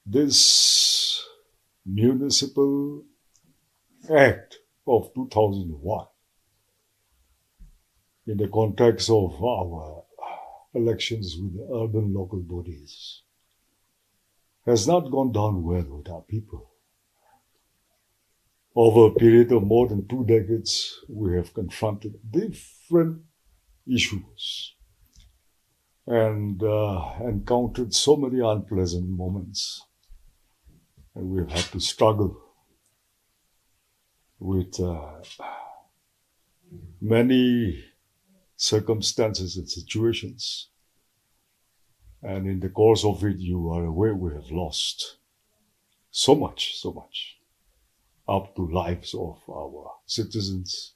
This Municipal Act of 2001, in the context of our elections with the urban local bodies, has not gone down well with our people. Over a period of more than 2 decades, we have confronted different issues and encountered so many unpleasant moments. And we've had to struggle with many circumstances and situations. And in the course of it, you are aware we have lost so much, up to lives of our citizens,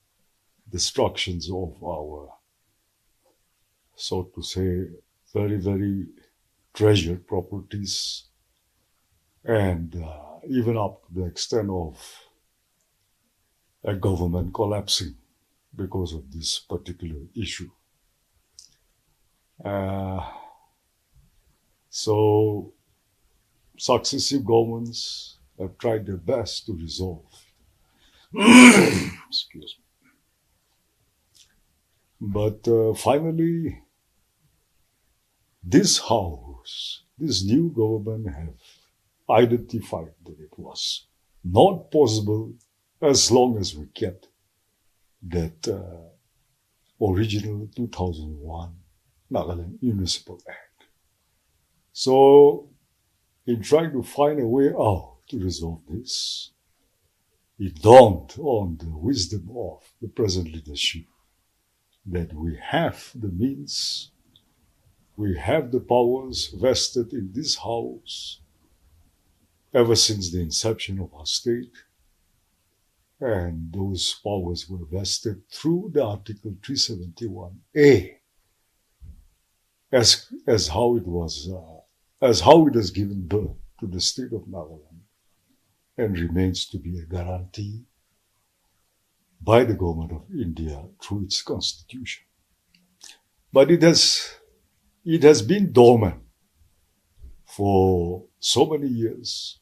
destructions of our, so to say, very, very treasured properties, and even up to the extent of a government collapsing because of this particular issue. So successive governments have tried their best to resolve. Excuse me. But finally, this house, this new government have identified that it was not possible as long as we kept that original 2001 Nagaland Municipal Act. So, in trying to find a way out to resolve this, it dawned on the wisdom of the present leadership that we have the means, we have the powers vested in this house ever since the inception of our state, and those powers were vested through the Article 371A as how it has given birth to the state of Nagaland and remains to be a guarantee by the government of India through its constitution. But it has been dormant for so many years,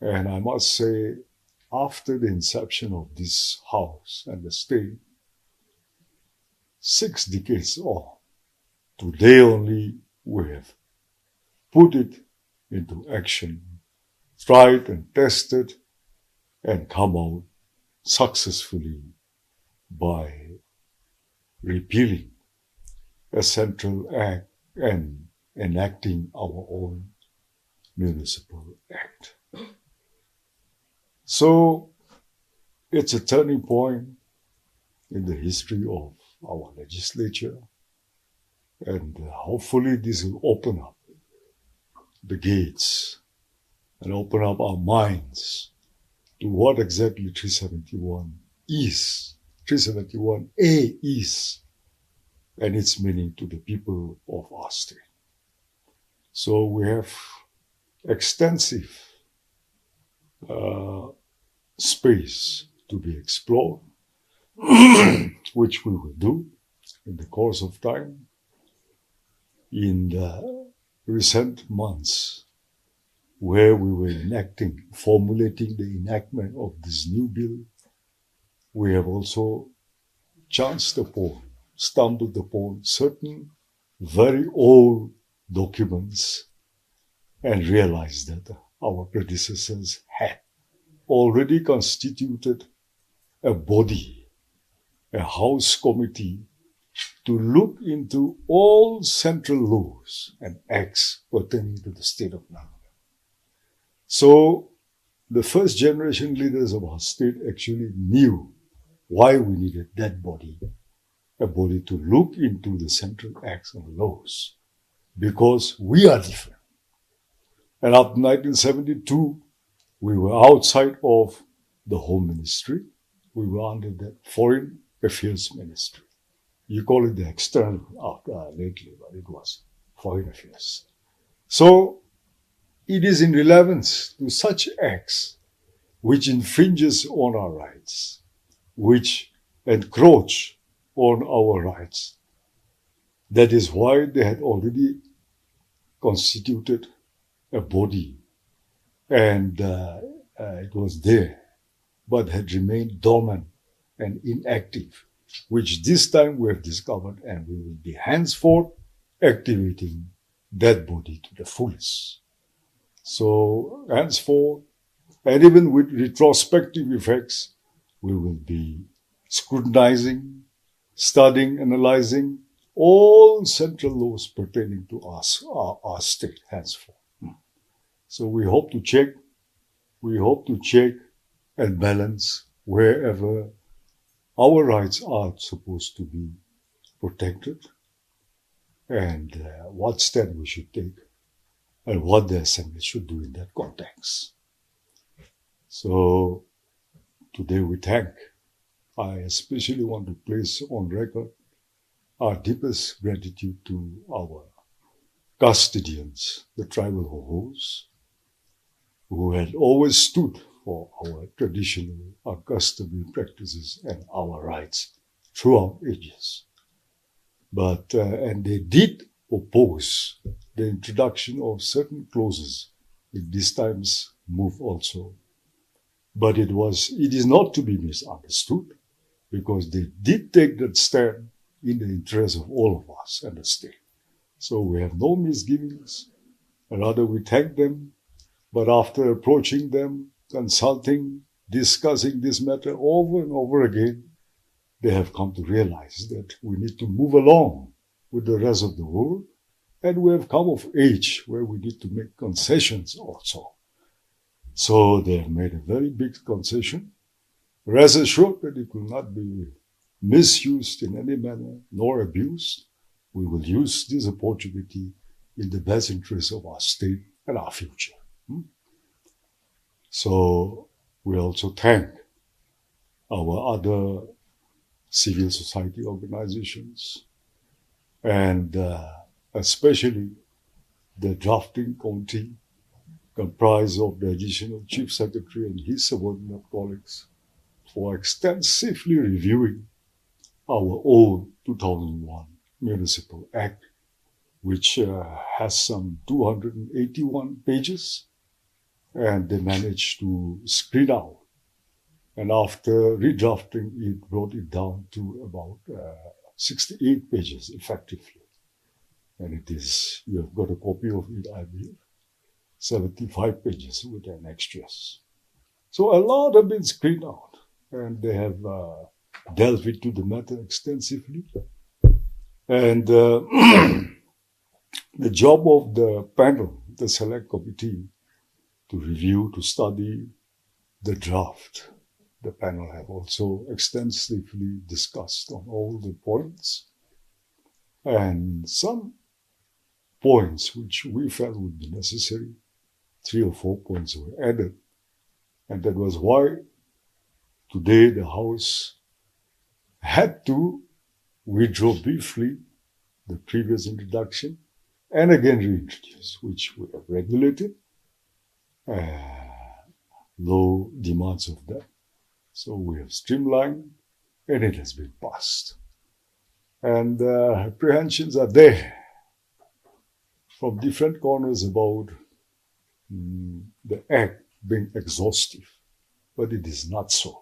and I must say, after the inception of this house and the state, 6 decades on, today only we have put it into action, tried and tested, and come out successfully by repealing a central act and enacting our own Municipal Act. So it's a turning point in the history of our legislature, and hopefully this will open up the gates and open up our minds to what exactly 371 is, 371A is, and its meaning to the people of our state. So we have extensive space to be explored, which we will do in the course of time. In the recent months, where we were formulating the enactment of this new bill, we have also stumbled upon certain very old documents and realized that our predecessors had already constituted a body, a house committee, to look into all central laws and acts pertaining to the state of Nagaland. So the first generation leaders of our state actually knew why we needed that body, a body to look into the central acts and laws, because we are different. And up to 1972, we were outside of the Home Ministry. We were under the Foreign Affairs Ministry. You call it the external lately, but it was Foreign Affairs. So it is in relevance to such acts which infringes on our rights, which encroach on our rights. That is why they had already constituted a body and it was there, but had remained dormant and inactive, which this time we have discovered, and we will be henceforth activating that body to the fullest. So henceforth, and even with retrospective effects, we will be scrutinizing, studying, analyzing all central laws pertaining to us, our state henceforth. So we hope to check and balance wherever our rights are supposed to be protected, and what step we should take, and what the Assembly should do in that context. So today I especially want to place on record our deepest gratitude to our custodians, the tribal hohos, who had always stood for our traditional, our customary practices and our rights throughout ages. But, and they did oppose the introduction of certain clauses in this time's move also. But it is not to be misunderstood, because they did take that stand in the interest of all of us and the state. So we have no misgivings. Rather, we thank them. But after approaching them, consulting, discussing this matter over and over again, they have come to realize that we need to move along with the rest of the world, and we have come of age where we need to make concessions also. So they have made a very big concession. Rest assured that it will not be misused in any manner, nor abused. We will use this opportunity in the best interest of our state and our future. So we also thank our other civil society organizations, and especially the drafting committee comprised of the Additional Chief Secretary and his subordinate colleagues for extensively reviewing our own 2001 Municipal Act, which has some 281 pages, and they managed to screen out. And after redrafting, it brought it down to about 68 pages effectively. And it is, you have got a copy of it, I believe, 75 pages with an extras. So a lot have been screened out, and they have delved into the matter extensively. And the job of the panel, the select committee, to review, to study the draft. The panel have also extensively discussed on all the points, and some points which we felt would be necessary, 3 or 4 points were added. And that was why today the House had to withdraw briefly the previous introduction and again reintroduce, which we have regulated. Low demands of that. So we have streamlined, and it has been passed. And apprehensions are there from different corners about the Act being exhaustive, but it is not so.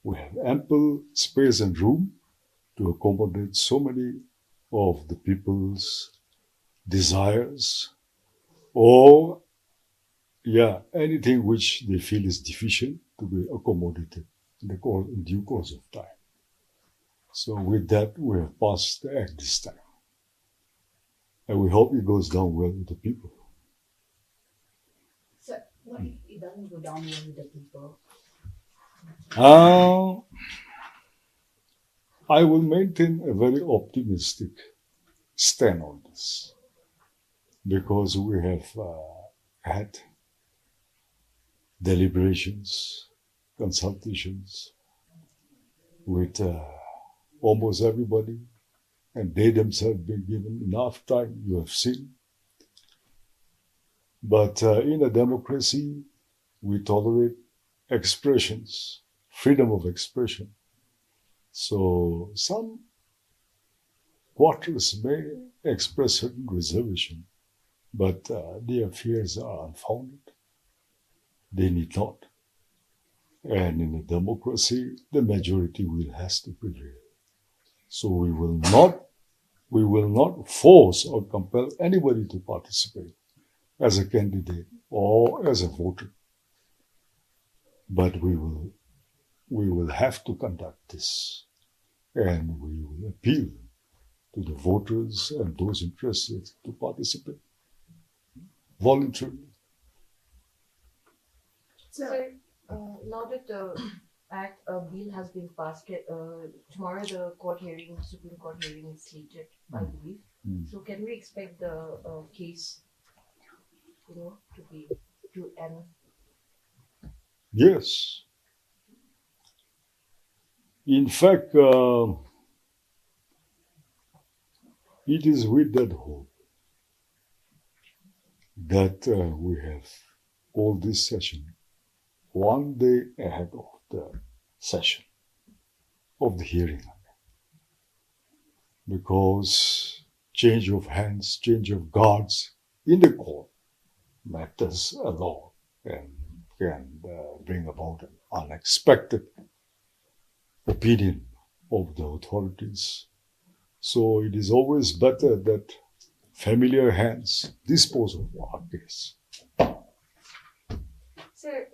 We have ample space and room to accommodate so many of the people's desires, or anything which they feel is deficient to be accommodated in due course of time. So with that, we have passed the Act this time. And we hope it goes down well with the people. So, what if it doesn't go down well with the people? I will maintain a very optimistic stand on this, because we have had deliberations, consultations with almost everybody, and they themselves been given enough time, you have seen. But in a democracy, we tolerate expressions, freedom of expression. So some quarters may express certain reservation, but their fears are unfounded. They need not. And in a democracy, the majority will has to prevail. So we will not force or compel anybody to participate as a candidate or as a voter. But we will have to conduct this, and we will appeal to the voters and those interested to participate voluntarily. So, now that the bill has been passed, tomorrow the Supreme Court hearing is slated, I believe. So can we expect the case, to end? Yes. In fact, it is with that hope that we have all this session one day ahead of the session of the hearing. Because change of hands, change of guards in the court matters a lot and can bring about an unexpected opinion of the authorities. So it is always better that familiar hands dispose of our case. Sir,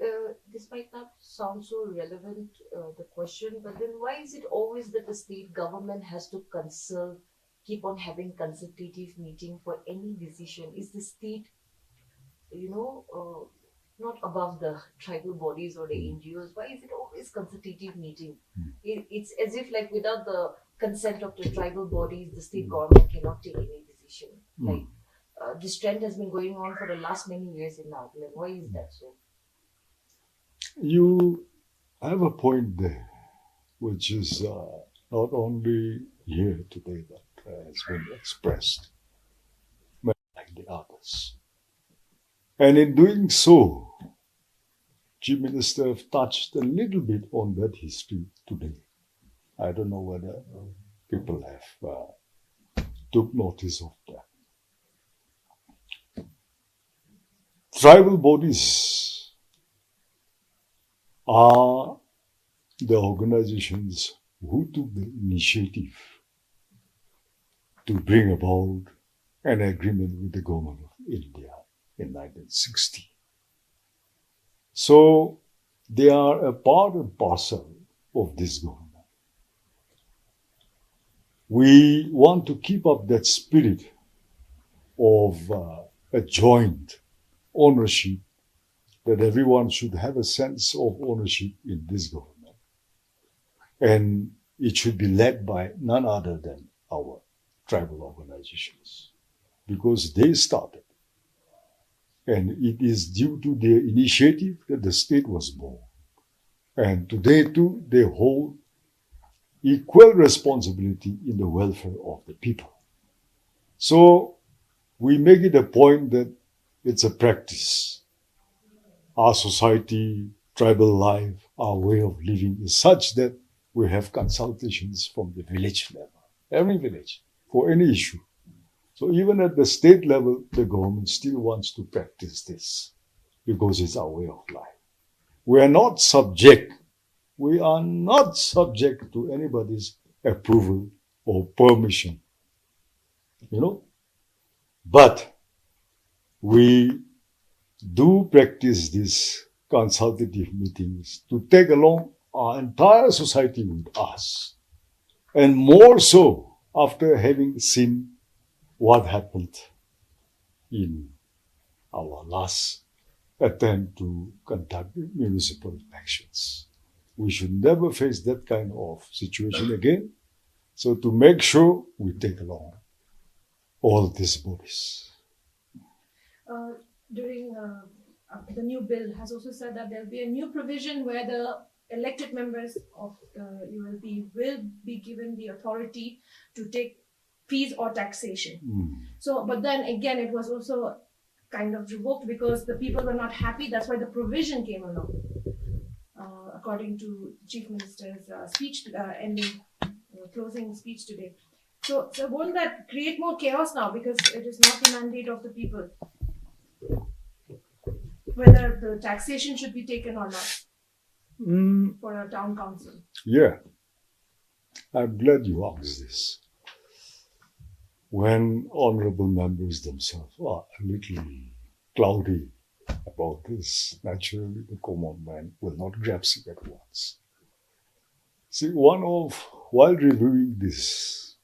this might not sound so relevant, the question, but then why is it always that the state government has to keep on having consultative meeting for any decision? Is the state, not above the tribal bodies or the NGOs? Why is it always consultative meeting? It's as if like without the consent of the tribal bodies, the state government cannot take any decision. Like this trend has been going on for the last many years in Nagaland. Why is that so? You have a point there, which is not only here today, but has been expressed like the others. And in doing so, Chief Minister have touched a little bit on that history today. I don't know whether people have took notice of that. Tribal bodies are the organizations who took the initiative to bring about an agreement with the government of India in 1960. So they are a part and parcel of this government. We want to keep up that spirit of a joint ownership, that everyone should have a sense of ownership in this government. And it should be led by none other than our tribal organizations, because they started. And it is due to their initiative that the state was born. And today too, they hold equal responsibility in the welfare of the people. So we make it a point that it's a practice. Our society, tribal life, our way of living is such that we have consultations from the village level, every village, for any issue. So even at the state level, the government still wants to practice this because it's our way of life. We are not subject to anybody's approval or permission, But we do practice these consultative meetings to take along our entire society with us. And more so after having seen what happened in our last attempt to conduct municipal elections. We should never face that kind of situation again. So to make sure we take along all these bodies. During the new bill has also said that there will be a new provision where the elected members of the ULB will be given the authority to take fees or taxation. So, but then again, it was also kind of revoked because the people were not happy. That's why the provision came along, according to Chief Minister's speech, ending closing speech today. So won't that create more chaos now because it is not the mandate of the people? whether the taxation should be taken or not for a town council? Yeah, I'm glad you asked this. When honorable members themselves are a little cloudy about this, naturally the common man will not grasp it at once. See, while reviewing this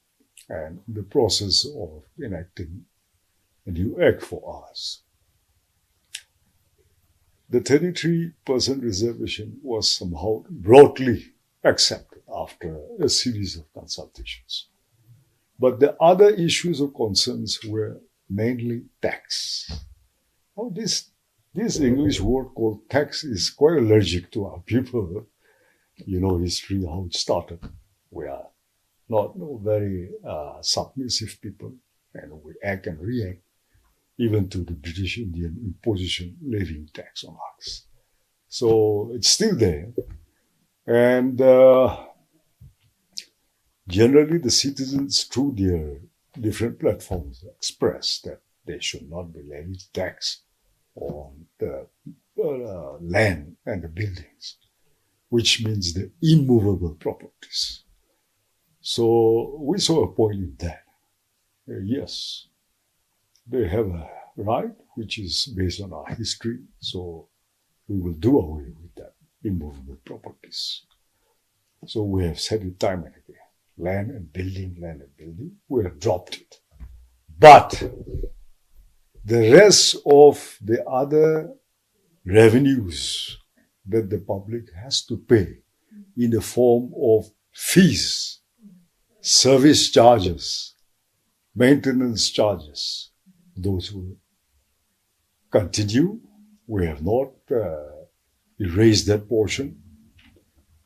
and the process of enacting a new act for us, the 33% reservation was somehow broadly accepted after a series of consultations. But the other issues of concerns were mainly tax. Now, this English word called tax is quite allergic to our people. You know history, how it started. We are not very submissive people, and we act and react even to the British Indian imposition levying tax on us. So it's still there. And generally the citizens, through their different platforms, express that they should not be levied tax on the land and the buildings, which means the immovable properties. So we saw a point in that. Yes, they have a right, which is based on our history, so we will do away with that immovable properties. So we have said it time and again, land and building, we have dropped it. But the rest of the other revenues that the public has to pay in the form of fees, service charges, maintenance charges, those will continue. We have not erased that portion.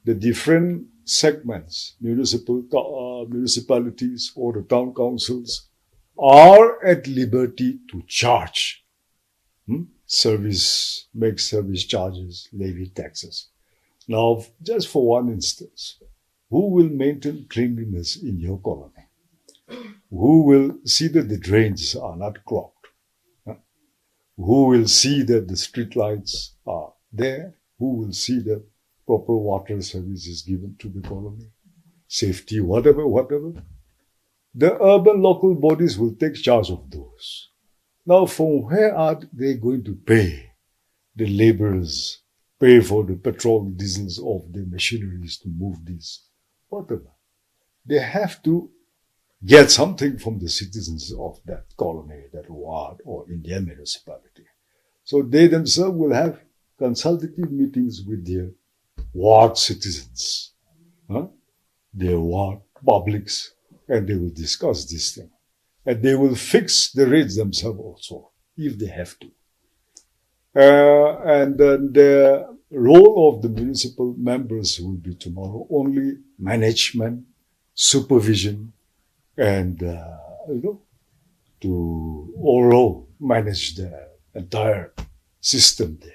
The different segments, municipalities or the town councils are at liberty to charge make service charges, levy taxes. Now, just for one instance, who will maintain cleanliness in your colony? Who will see that the drains are not clogged? Who will see that the street lights are there? Who will see that proper water service is given to the colony? Safety, whatever. The urban local bodies will take charge of those. Now, from where are they going to pay the laborers, pay for the petrol, diesels of the machineries to move this, whatever? They have to get something from the citizens of that colony, that ward, or in their municipality. So they themselves will have consultative meetings with their ward citizens, their ward publics, and they will discuss this thing. And they will fix the rates themselves also, if they have to. And then the role of the municipal members will be tomorrow only management, supervision, and, to overall manage the entire system there.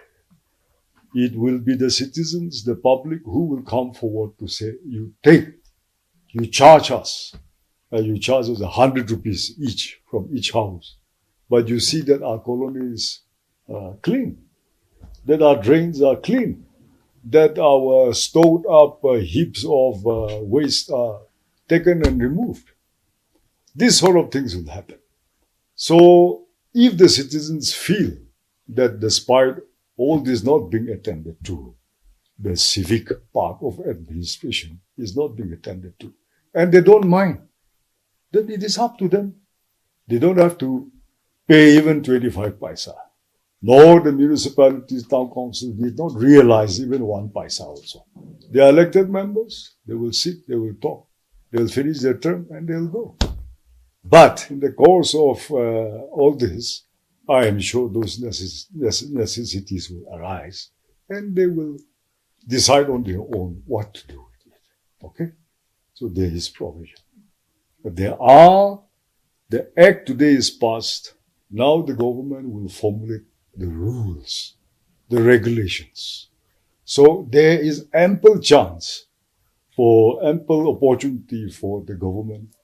It will be the citizens, the public, who will come forward to say, you charge us 100 rupees each from each house. But you see that our colony is clean, that our drains are clean, that our stored up heaps of waste are taken and removed. These sort of things will happen. So if the citizens feel that despite all this not being attended to, the civic part of administration is not being attended to, and they don't mind, then it is up to them. They don't have to pay even 25 paisa. Nor the municipalities, town councils did not realize even 1 paisa also. They are elected members, they will sit, they will talk, they will finish their term and they will go. But in the course of all this, I am sure those necessities will arise and they will decide on their own what to do with it. Okay? So there is provision. But the Act today is passed. Now the government will formulate the rules, the regulations. So there is ample chance ample opportunity for the government,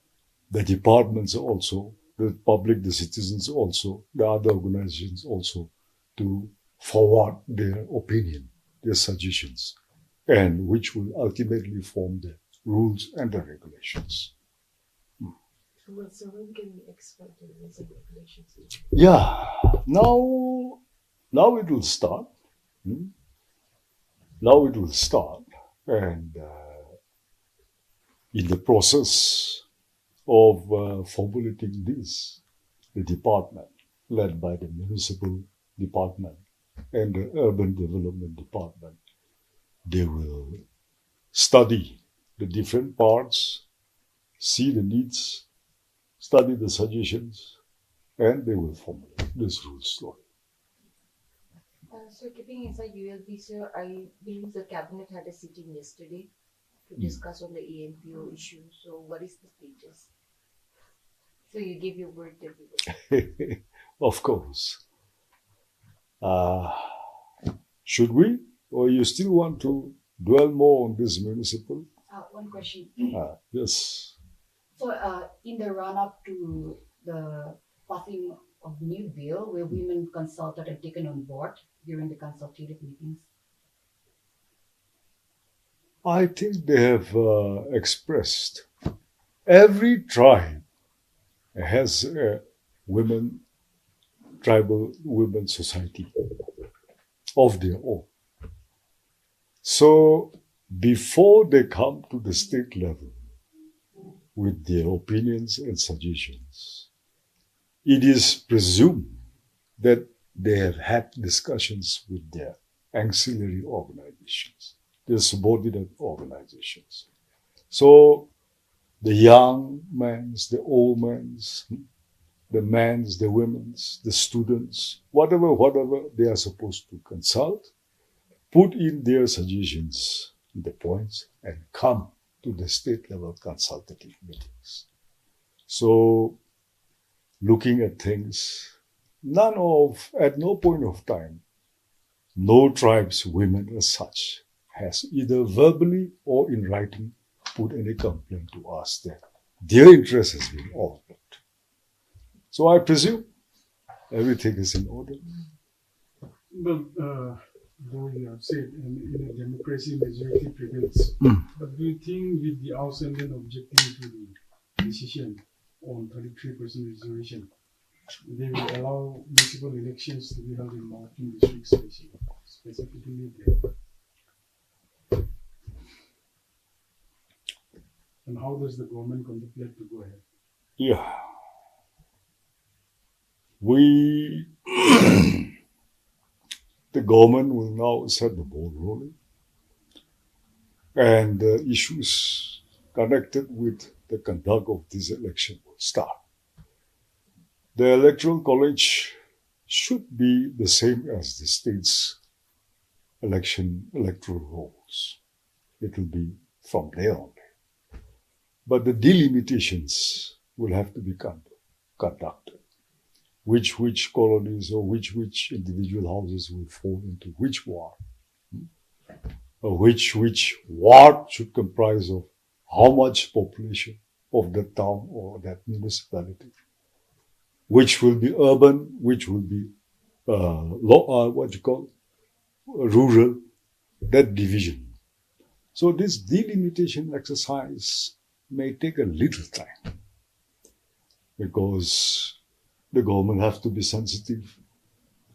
the departments also, the public, the citizens also, the other organizations also, to forward their opinion, their suggestions, and which will ultimately form the rules and the regulations. So when can we expect the rules and regulations? Yeah, now it will start. Now it will start, and in the process of formulating this, the department led by the municipal department and the urban development department, they will study the different parts, see the needs, study the suggestions, and they will formulate this rule slowly. So keeping inside ULP, sir, I believe the cabinet had a sitting yesterday to discuss on the ANPO issue. So what is the status? So you gave your word to everybody. Of course. Should we? Or you still want to dwell more on this municipal? One question. Yes. So, in the run-up to the passing of the new bill, were women consulted and taken on board during the consultative meetings? I think they have expressed. Every tribe has a tribal women society of their own. So before they come to the state level with their opinions and suggestions, it is presumed that they have had discussions with their ancillary organizations, their subordinate organizations. So the young men's, the old men's, the men's, the women's, the students, whatever they are supposed to consult, put in their suggestions, the points, and come to the state level consultative meetings. So, looking at things, at no point of time, no tribe's women as such has either verbally or in writing put any complaint to us that their interest has been altered. So I presume everything is in order. But though you have said in a democracy majority prevails, but do you think with the House and then objecting to the decision on 33% reservation, they will allow municipal elections to be held in Northern districts specifically there? And how does the government contemplate to go ahead? Yeah. The government will now set the ball rolling, and the issues connected with the conduct of this election will start. The Electoral College should be the same as the state's electoral rolls. It will be from there on. But the delimitations will have to be conducted. Which colonies or which individual houses will fall into which ward. Or which ward should comprise of how much population of that town or that municipality. Which will be urban, which will be rural, that division. So this delimitation exercise may take a little time because the government has to be sensitive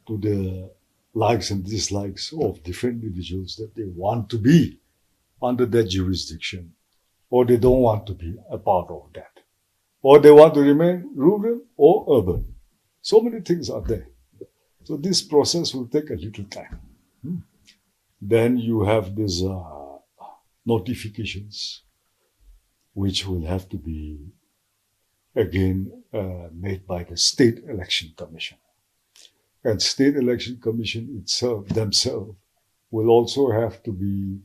to the likes and dislikes of different individuals that they want to be under that jurisdiction, or they don't want to be a part of that, or they want to remain rural or urban. So many things are there. So this process will take a little time. Then you have these notifications, which will have to be again made by the State Election Commission. And State Election Commission themselves will also have to be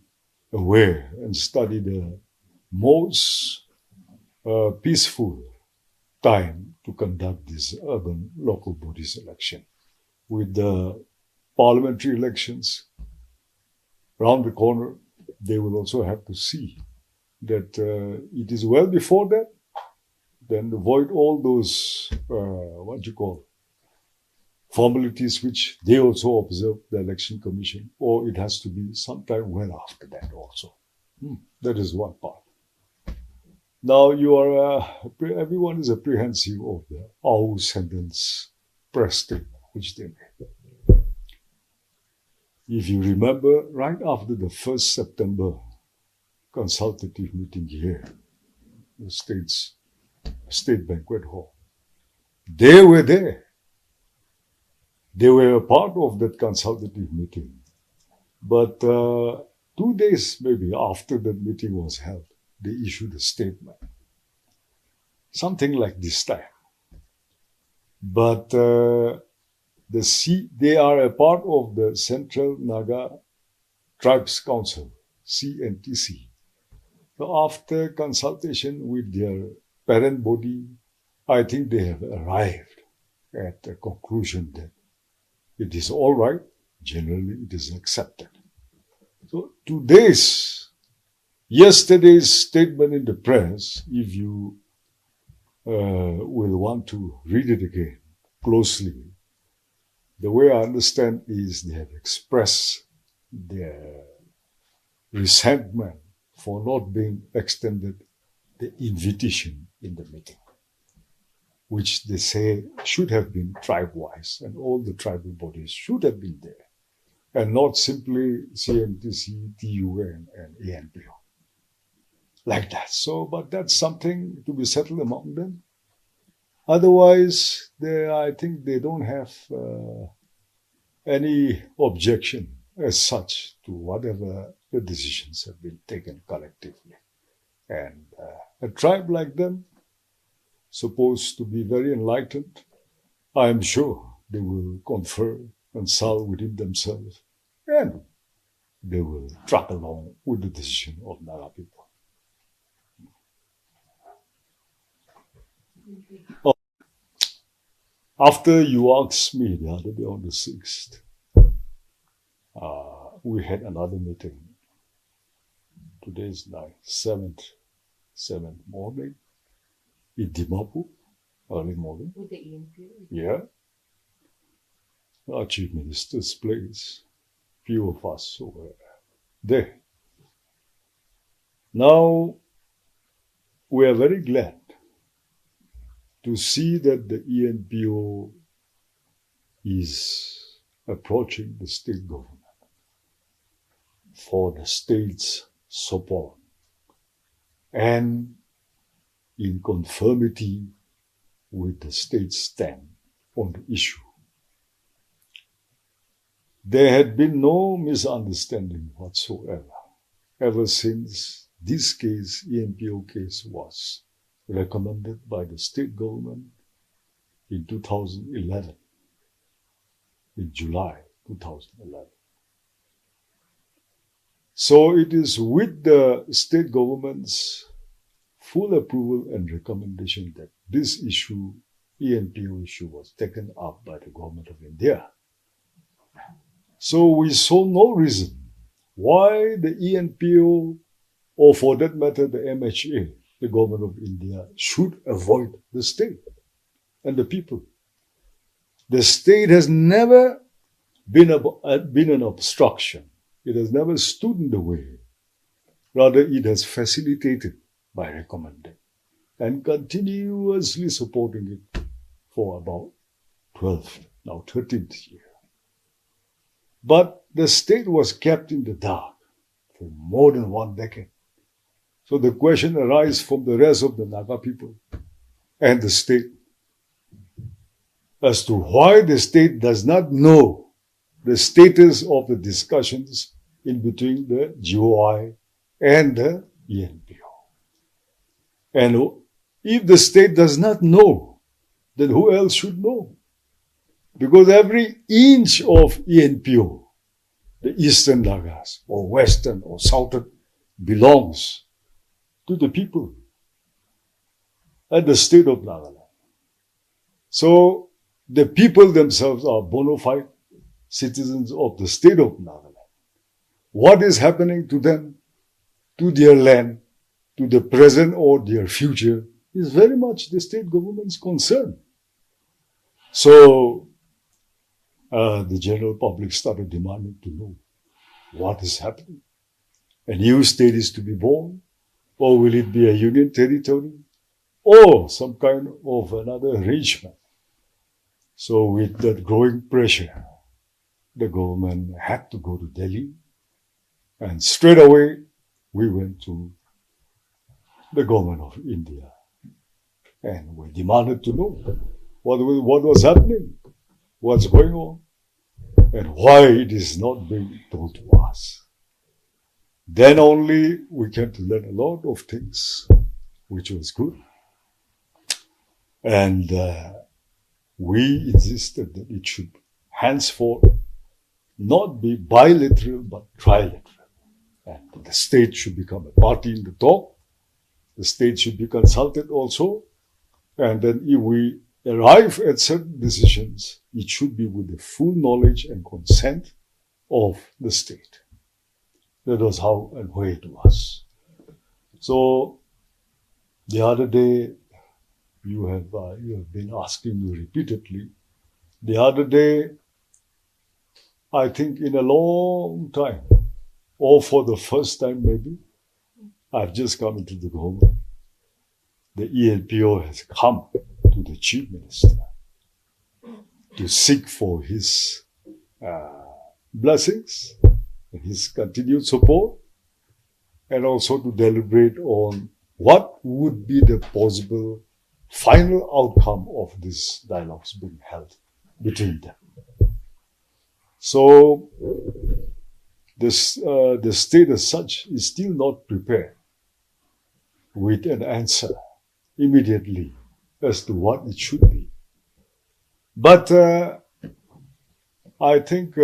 aware and study the most peaceful time to conduct this urban local bodies election. With the parliamentary elections around the corner, they will also have to see that it is well before that, then avoid all those, formalities which they also observe, the election commission, or it has to be sometime well after that also. That is one part. Now everyone is apprehensive of the Au sentence press statement which they made. If you remember, right after the 1st September consultative meeting here, the state banquet hall, they were there. They were a part of that consultative meeting. But 2 days maybe after that meeting was held, they issued a statement. Something like this time. But they are a part of the Central Naga Tribes Council, CNTC. So after consultation with their parent body, I think they have arrived at a conclusion that it is all right. Generally, it is accepted. So yesterday's statement in the press, if you will want to read it again closely, the way I understand is they have expressed their resentment for not being extended the invitation in the meeting, which they say should have been tribe-wise, and all the tribal bodies should have been there, and not simply CNTC, TUN, and ANPO. Like that. So, but that's something to be settled among them. Otherwise, I think they don't have any objection as such to whatever the decisions have been taken collectively. And a tribe like them, supposed to be very enlightened, I am sure they will confer, consult within themselves, and they will track along with the decision of Naga people. After you asked me the other day on the 6th, we had another meeting. Today is 7th morning in Dimapur, early morning. With the ENPO? Yeah. Our Chief Minister's place. Few of us were there. Now, we are very glad to see that the ENPO is approaching the state government for the state's support and in conformity with the state's stand on the issue. There had been no misunderstanding whatsoever ever since this case, ENPO case, was recommended by the state government in 2011, in July 2011. So it is with the state government's full approval and recommendation that this issue, ENPO issue, was taken up by the government of India. So we saw no reason why the ENPO, or for that matter the MHA, the government of India, should avoid the state and the people. The state has never been an obstruction. It has never stood in the way. Rather, it has facilitated by recommending and continuously supporting it for about 12th, now 13th year. But the state was kept in the dark for more than 1 decade. So the question arises from the rest of the Naga people and the state as to why the state does not know the status of the discussions in between the GOI and the ENPO. And if the state does not know, then who else should know? Because every inch of ENPO, the Eastern Nagas, or Western or Southern, belongs to the people and the state of Nagaland. So the people themselves are bona fide citizens of the state of Nagaland. What is happening to them, to their land, to the present or their future, is very much the state government's concern. So the general public started demanding to know what is happening. A new state is to be born, or will it be a union territory, or some kind of another arrangement? So with that growing pressure, the government had to go to Delhi, and straight away we went to the government of India, and we demanded to know what was happening, what's going on, and why it is not being told to us. Then only we came to learn a lot of things, which was good. And we insisted that it should henceforth not be bilateral but trilateral. And the state should become a party in the talk. The state should be consulted also. And then if we arrive at certain decisions, it should be with the full knowledge and consent of the state. That was how and where it was. So the other day, you have been asking me repeatedly. The other day, I think in a long time, or for the first time maybe, I've just come into the government. The ELPO has come to the Chief Minister to seek for his blessings, his continued support, and also to deliberate on what would be the possible final outcome of these dialogues being held between them. So the state as such is still not prepared with an answer immediately as to what it should be. But I think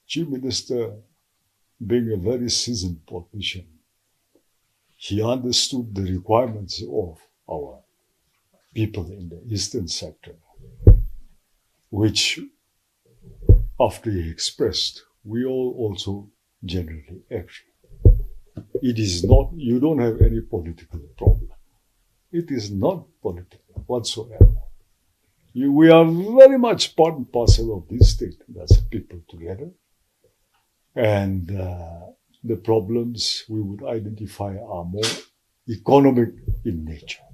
Chief Minister, being a very seasoned politician, he understood the requirements of our people in the eastern sector, which after he expressed, we all also generally agree. It is not, you don't have any political problem. It is not political whatsoever. We are very much part and parcel of this state as people together. And the problems we would identify are more economic in nature.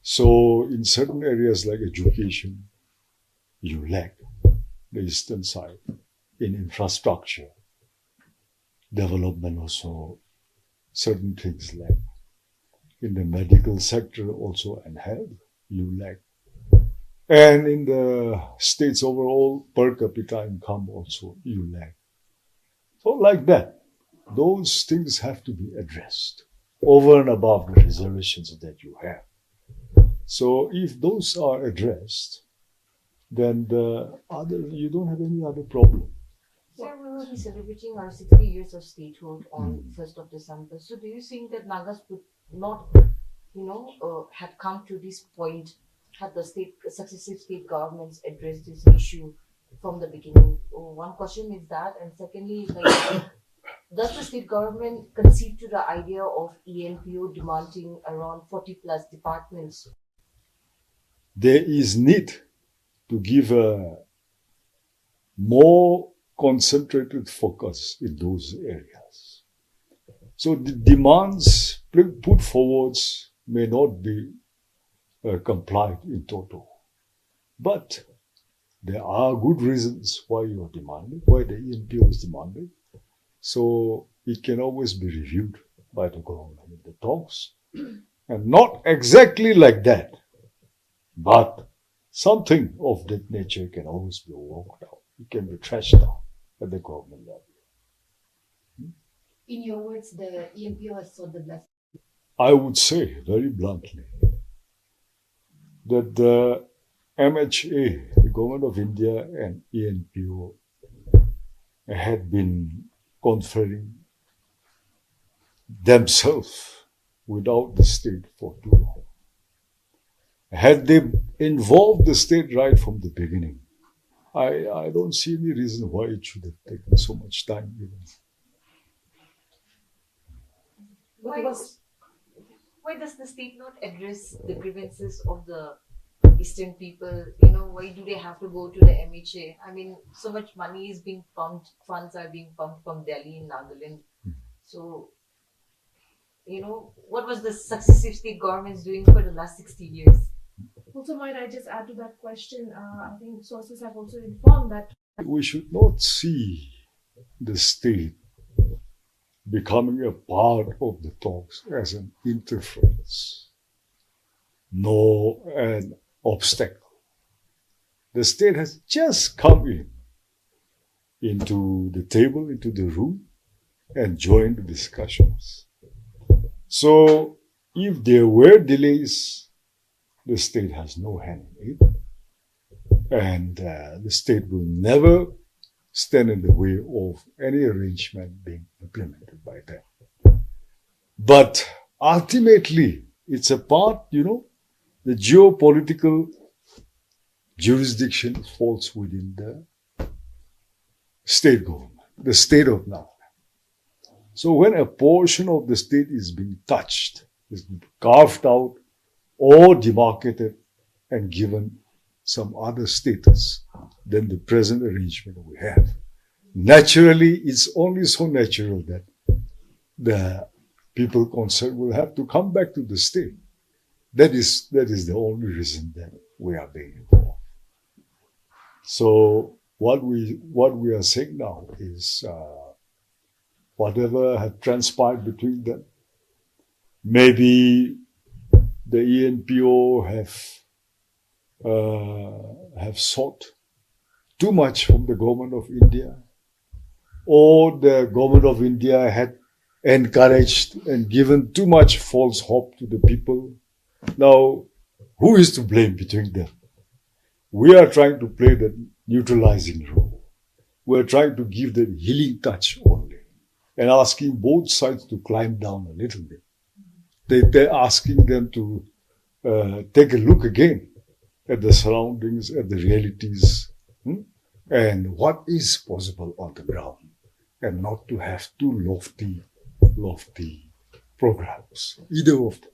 So in certain areas like education, you lack the eastern side. In infrastructure, development also, certain things lack. In the medical sector also and health, you lack. And in the state's overall per capita income also, you lack. So like that, those things have to be addressed over and above the reservations that you have. So if those are addressed, then you don't have any other problem. Sir, we will be celebrating our 60 years of statehood on 1st of December. So do you think that Nagas would not, had come to this point had the successive state governments addressed this issue from the beginning? One question is that, and secondly, does the state government concede to the idea of ELPO demanding around 40 plus departments? There is need to give a more concentrated focus in those areas. So the demands put forwards may not be complied in total. But there are good reasons why you are demanding, why the ELPO is demanding. So it can always be reviewed by the government in the talks. And not exactly like that, but something of that nature can always be worked out. It can be trashed out at the government level. In your words, the ELPO has sought the blessing. I would say very bluntly that the MHA, the Government of India and ELPO had been conferring themselves without the state for too long. Had they involved the state right from the beginning, I don't see any reason why it should have taken so much time even. Why does the state not address the grievances of the eastern people, you know, why do they have to go to the MHA? I mean, so much money is being pumped, funds are being pumped from Delhi and Nagaland. So, you know, what was the successive state governments doing for the last 60 years? Also, might I just add to that question? I think sources have also informed that We should not see the state becoming a part of the talks as an interference, nor an obstacle. The state has just come into the table, into the room, and joined the discussions. So, if there were delays, the state has no hand in it, and the state will never stand in the way of any arrangement being implemented by them. But ultimately, it's a part, the geopolitical jurisdiction falls within the state government, the state of Nagaland. So when a portion of the state is being touched, is carved out or demarcated and given some other status than the present arrangement we have, naturally, it's only so natural that the people concerned will have to come back to the state. That is the only reason that we are being involved. So what we are saying now is whatever had transpired between them, maybe the ENPO have sought too much from the government of India, or the government of India had encouraged and given too much false hope to the people. Now, who is to blame between them? We are trying to play the neutralizing role. We are trying to give the healing touch only, and asking both sides to climb down a little bit. They're asking them to take a look again at the surroundings, at the realities, and what is possible on the ground, and not to have too lofty programs. Either of them,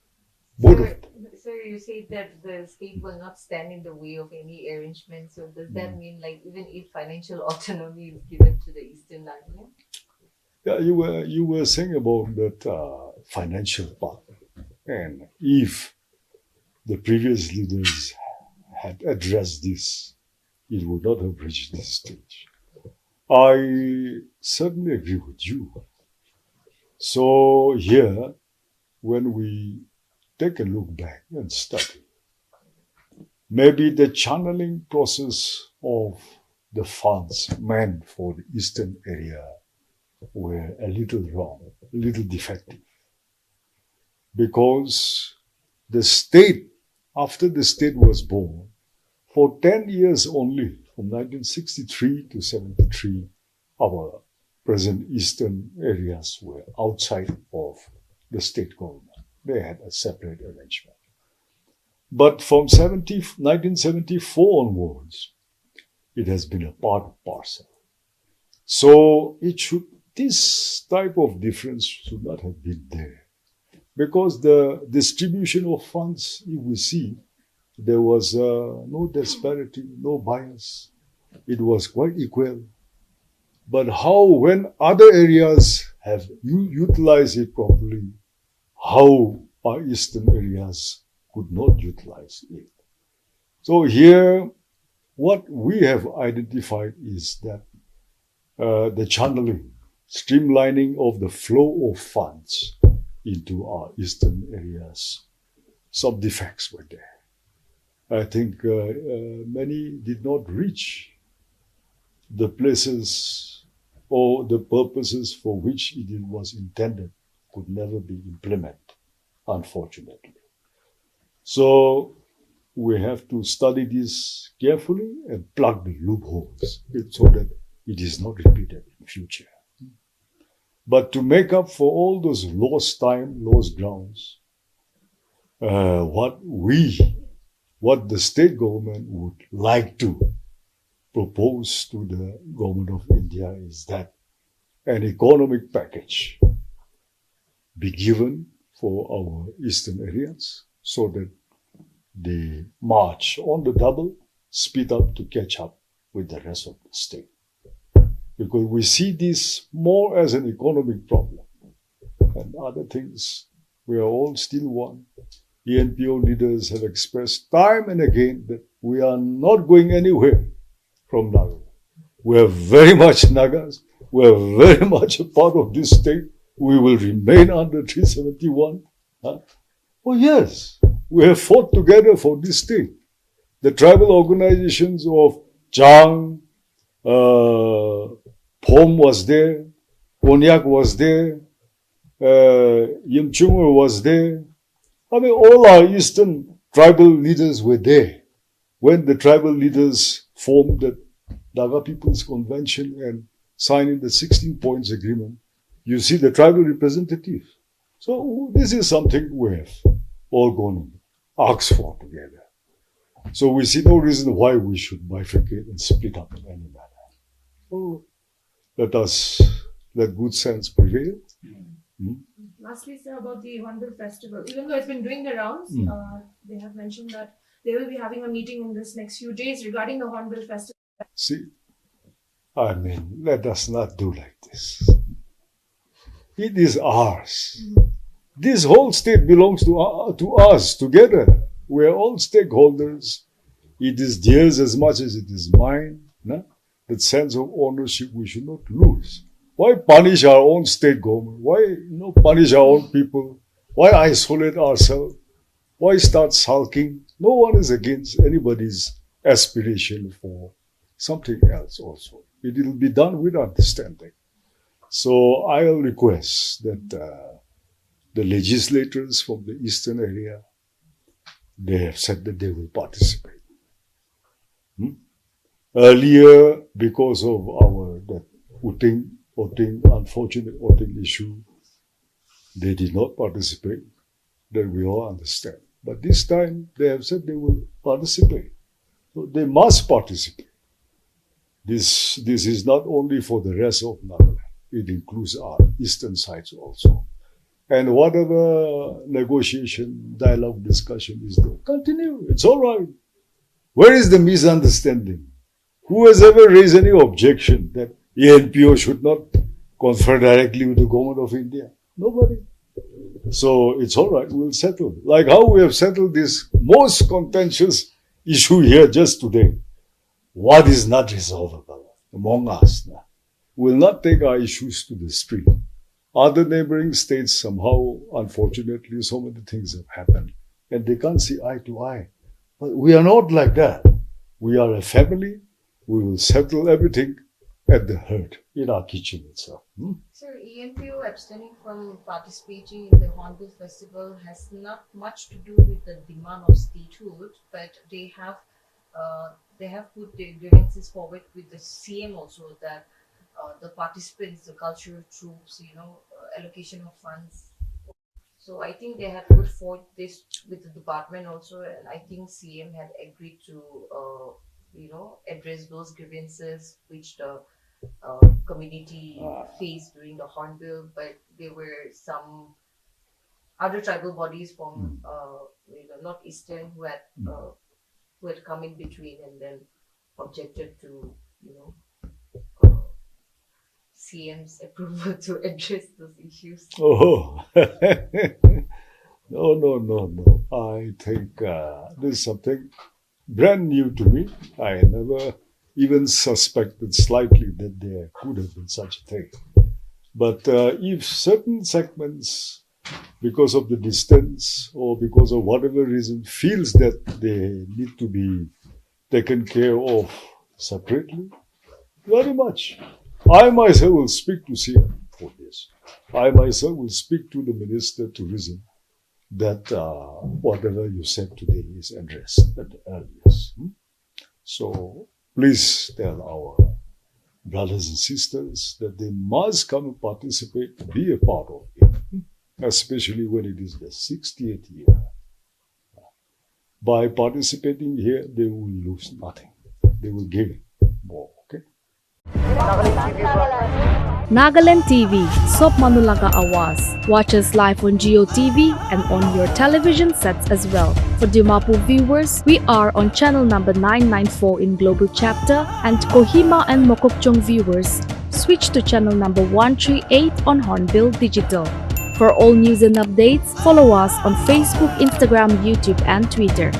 both of them. So you say that the state will not stand in the way of any arrangement. So does that mean, like, even if financial autonomy is given to the Eastern Nagaland? Yeah, you were saying about that financial part, and if the previous leaders had addressed this, it would not have reached this stage. I certainly agree with you. So here, when we take a look back and study, maybe the channeling process of the funds meant for the eastern area were a little wrong, a little defective. Because the state, after the state was born, for 10 years only, from 1963 to 73, our present eastern areas were outside of the state government. They had a separate arrangement. But from 1974 onwards, it has been a part and parcel. So this type of difference should not have been there. Because the distribution of funds, if we see, there was no disparity, no bias. It was quite equal. But how, when other areas have utilized it properly, how our eastern areas could not utilize it? So here, what we have identified is that the channeling, streamlining of the flow of funds into our eastern areas, some defects were there. I think many did not reach the places or the purposes for which it was intended, could never be implemented, unfortunately. So we have to study this carefully and plug the loopholes so that it is not repeated in future. But to make up for all those lost time, lost grounds, what the state government would like to propose to the government of India is that an economic package be given for our eastern areas so that they march on the double, speed up to catch up with the rest of the state. Because we see this more as an economic problem. And other things, we are all still one. ENPO leaders have expressed time and again that we are not going anywhere from Nagaland. We are very much Nagas. We are very much a part of this state. We will remain under 371. Huh? Oh yes, we have fought together for this state. The tribal organizations of Chang, Pom was there, Konyak was there, Yimchungur was there. I mean, all our eastern tribal leaders were there when the tribal leaders formed the Naga People's Convention and signed the 16 points agreement. You see the tribal representatives. So this is something we have all gone and asked for together. So we see no reason why we should bifurcate and split up in any manner. So let good sense prevail. Lastly, sir, about the Hornbill Festival. Even though it's been doing the rounds, they have mentioned that they will be having a meeting in this next few days regarding the Hornbill Festival. See, I mean, let us not do like this. It is ours. This whole state belongs to us together. We are all stakeholders. It is theirs as much as it is mine. No? That sense of ownership we should not lose. Why punish our own state government? Why punish our own people? Why isolate ourselves? Why start sulking? No one is against anybody's aspiration for something else also. It will be done with understanding. So I'll request that the legislators from the eastern area, they have said that they will participate. Earlier, because of that unfortunate voting issue, they did not participate. That we all understand. But this time, they have said they will participate. So they must participate. This is not only for the rest of Nagaland. It includes our eastern sides also. And whatever negotiation, dialogue, discussion is there, continue. It's all right. Where is the misunderstanding? Who has ever raised any objection that ENPO should not confer directly with the government of India? Nobody. So it's all right. We'll settle. Like how we have settled this most contentious issue here just today. What is not resolvable among us? We'll not take our issues to the street. Other neighboring states somehow, unfortunately, so many things have happened and they can't see eye to eye. But we are not like that. We are a family. We will settle everything at the heart, in our kitchen itself. Sir, ENPO abstaining from participating in the Hornbill Festival has not much to do with the demand of statehood, but they have put their grievances forward with the CM also, that the participants, the cultural troops, allocation of funds. So I think they have put forth this with the department also, and I think CM had agreed to, address those grievances which the community faced during the Hornbill, but there were some other tribal bodies from, northeastern who had come in between and then objected to, CM's approval to address those issues. Oh, no. I think this is something brand new to me. I never even suspected slightly that there could have been such a thing. But if certain segments, because of the distance or because of whatever reason, feels that they need to be taken care of separately, very much. I myself will speak to CM for this. I myself will speak to the Minister of Tourism that whatever you said today is addressed at the earliest. So please tell our brothers and sisters that they must come and participate, be a part of it, especially when it is the 60th year. By participating here, they will lose nothing. They will gain more, okay? Nagaland TV, Sop Manulaga Awas. Watch us live on Geo TV and on your television sets as well. For Dimapu viewers, we are on channel number 994 in Global Chapter, and Kohima and Mokokchung viewers, switch to channel number 138 on Hornbill Digital. For all news and updates, follow us on Facebook, Instagram, YouTube, and Twitter.